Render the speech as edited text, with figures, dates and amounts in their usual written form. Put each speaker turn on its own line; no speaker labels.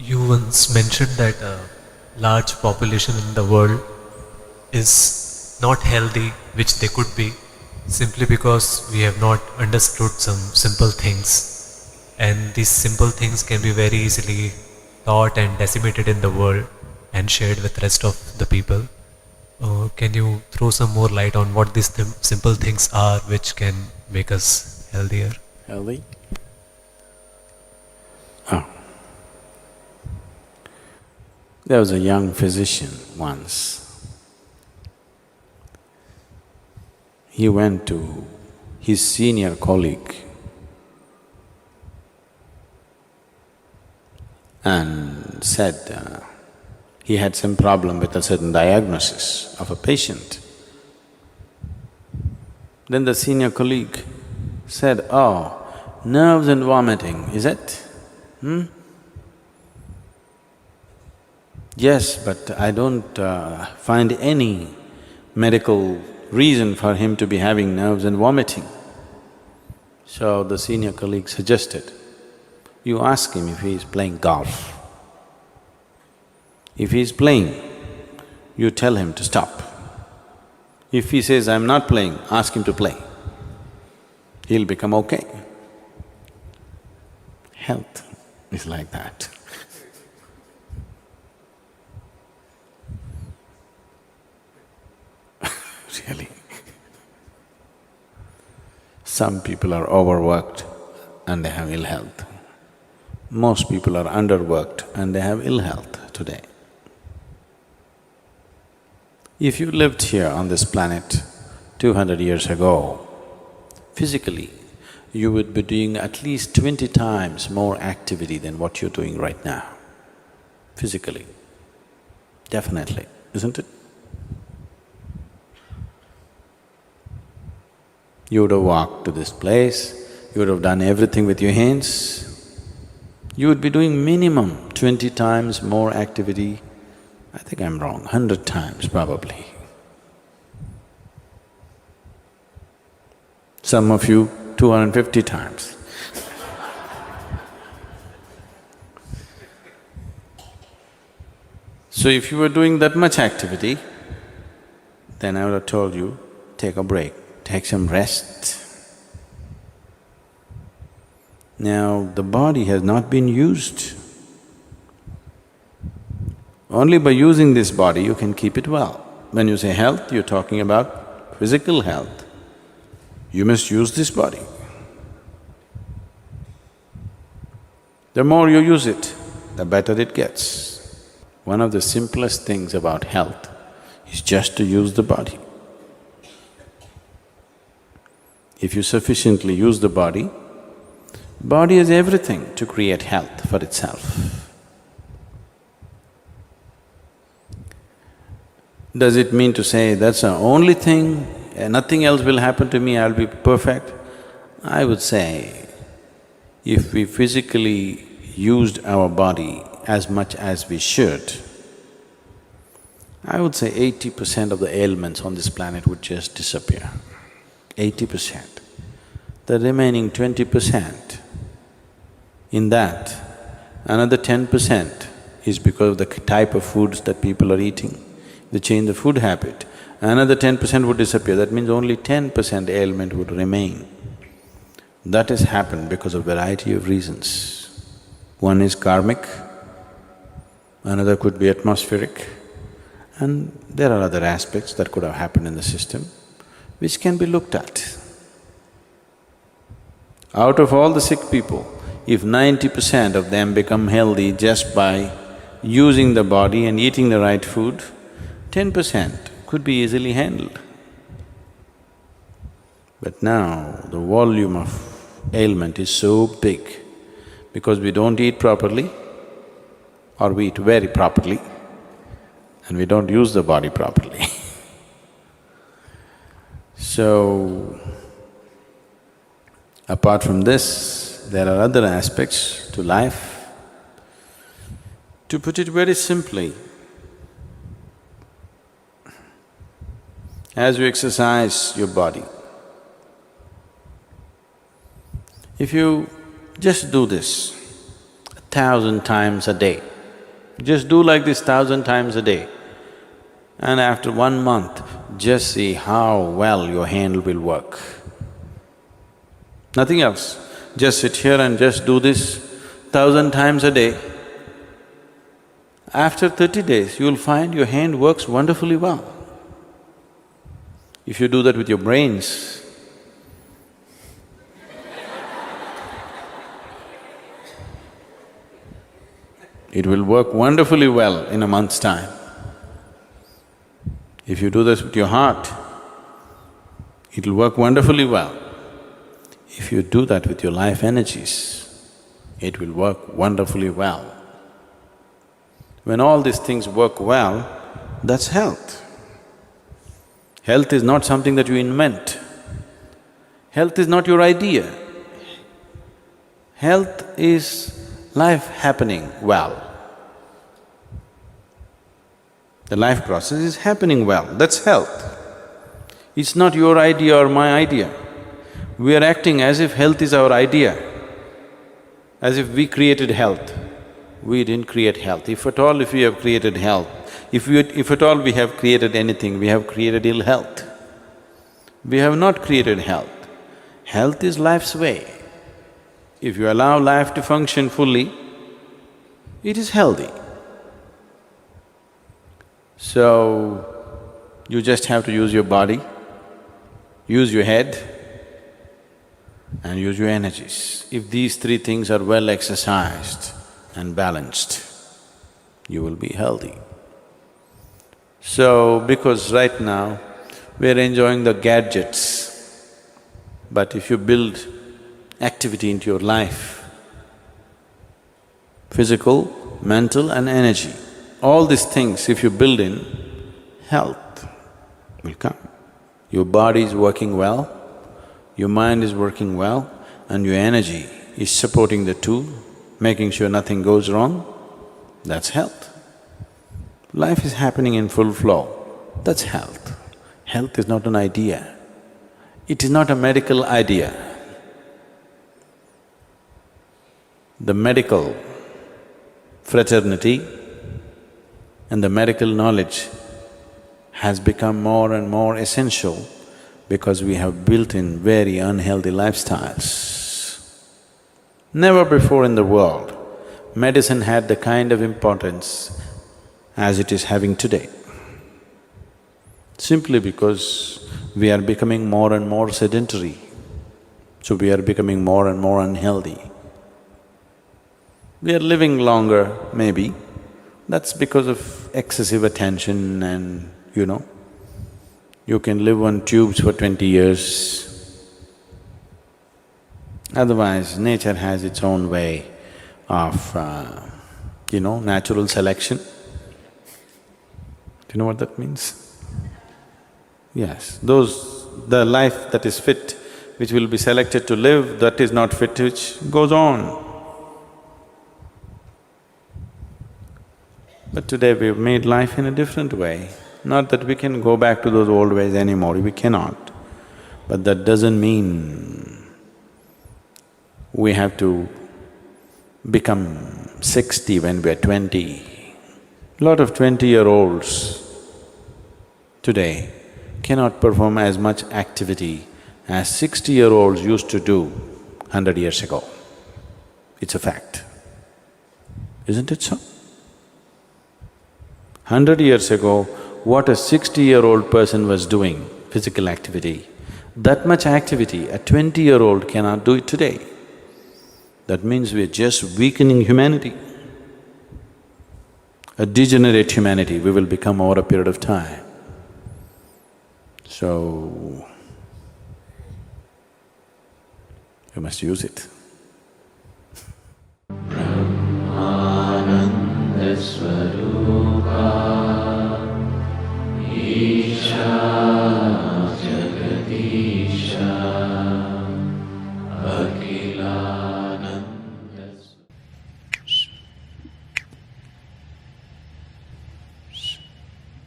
You once mentioned that a large population in the world is not healthy, which they could be, simply because we have not understood some simple things. And these simple things can be very easily taught and disseminated in the world and shared with rest of the people. Can you throw some more light on what these simple things are which can make us healthier?
Healthy? Oh. There was a young physician once. He went to his senior colleague and said he had some problem with a certain diagnosis of a patient. Then the senior colleague said, "Oh, nerves and vomiting, is it? Yes, but I don't find any medical reason for him to be having nerves and vomiting." So the senior colleague suggested, you ask him if he is playing golf. If he is playing, you tell him to stop. If he says, "I'm not playing," ask him to play. He'll become okay. Health is like that. Really. Some people are overworked and they have ill health. Most people are underworked and they have ill health today. If you lived here on this planet 200 years ago, physically, you would be doing at least 20 times more activity than what you're doing right now, physically. Definitely, isn't it? You would have walked to this place, you would have done everything with your hands. You would be doing minimum 20 times more activity. I think I'm wrong, 100 times probably. Some of you 250 times. So if you were doing that much activity, then I would have told you, take a break, take some rest. Now, the body has not been used. Only by using this body you can keep it well. When you say health, you're talking about physical health. You must use this body. The more you use it, the better it gets. One of the simplest things about health is just to use the body. If you sufficiently use the body has everything to create health for itself. Does it mean to say, that's the only thing, nothing else will happen to me, I'll be perfect? I would say, if we physically used our body as much as we should, I would say 80% of the ailments on this planet would just disappear. 80%. The remaining 20%, in that, another 10% is because of the type of foods that people are eating. They change the food habit, another 10% would disappear, that means only 10% ailment would remain. That has happened because of variety of reasons. One is karmic, another could be atmospheric, and there are other aspects that could have happened in the system which can be looked at. Out of all the sick people, if 90% of them become healthy just by using the body and eating the right food, 10% could be easily handled. But now, the volume of ailment is so big because we don't eat properly or we eat very properly and we don't use the body properly. So, apart from this, there are other aspects to life. To put it very simply, as you exercise your body, if you just do this 1,000 times a day, Just do like this 1,000 times a day. And after 1 month, just see how well your hand will work. Nothing else. Just sit here and just do this 1,000 times a day. After 30 days, you'll find your hand works wonderfully well. If you do that with your brains, it will work wonderfully well in a month's time. If you do this with your heart, it'll work wonderfully well. If you do that with your life energies, it will work wonderfully well. When all these things work well, that's health. Health is not something that you invent. Health is not your idea. Health is life happening well. The life process is happening well, that's health. It's not your idea or my idea. We are acting as if health is our idea, as if we created health. We didn't create health. If at all if we have created health, if at all we have created anything, we have created ill health. We have not created health. Health is life's way. If you allow life to function fully, it is healthy. So, you just have to use your body, use your head, and use your energies. If these three things are well exercised and balanced, you will be healthy. So, because right now we are enjoying the gadgets, but if you build activity into your life, physical, mental and energy, all these things if you build in, health will come. Your body is working well, your mind is working well, and your energy is supporting the two, making sure nothing goes wrong, that's health. Life is happening in full flow, that's health. Health is not an idea, it is not a medical idea. The medical fraternity and the medical knowledge has become more and more essential because we have built in very unhealthy lifestyles. Never before in the world, medicine had the kind of importance as it is having today. Simply because we are becoming more and more sedentary, so we are becoming more and more unhealthy. We are living longer, maybe, that's because of excessive attention and, you can live on tubes for 20 years. Otherwise, nature has its own way of, natural selection. Do you know what that means? Yes, the life that is fit, which will be selected to live, that is not fit, which goes on. But today we've made life in a different way. Not that we can go back to those old ways anymore, we cannot. But that doesn't mean we have to become 60 when we're 20. Lot of 20-year-olds today cannot perform as much activity as 60-year-olds used to do 100 years ago. It's a fact, isn't it so? 100 years ago, what a 60-year-old person was doing, physical activity, that much activity a 20-year-old cannot do it today. That means we're just weakening humanity. A degenerate humanity we will become over a period of time. So, you must use it. Swarupa Isha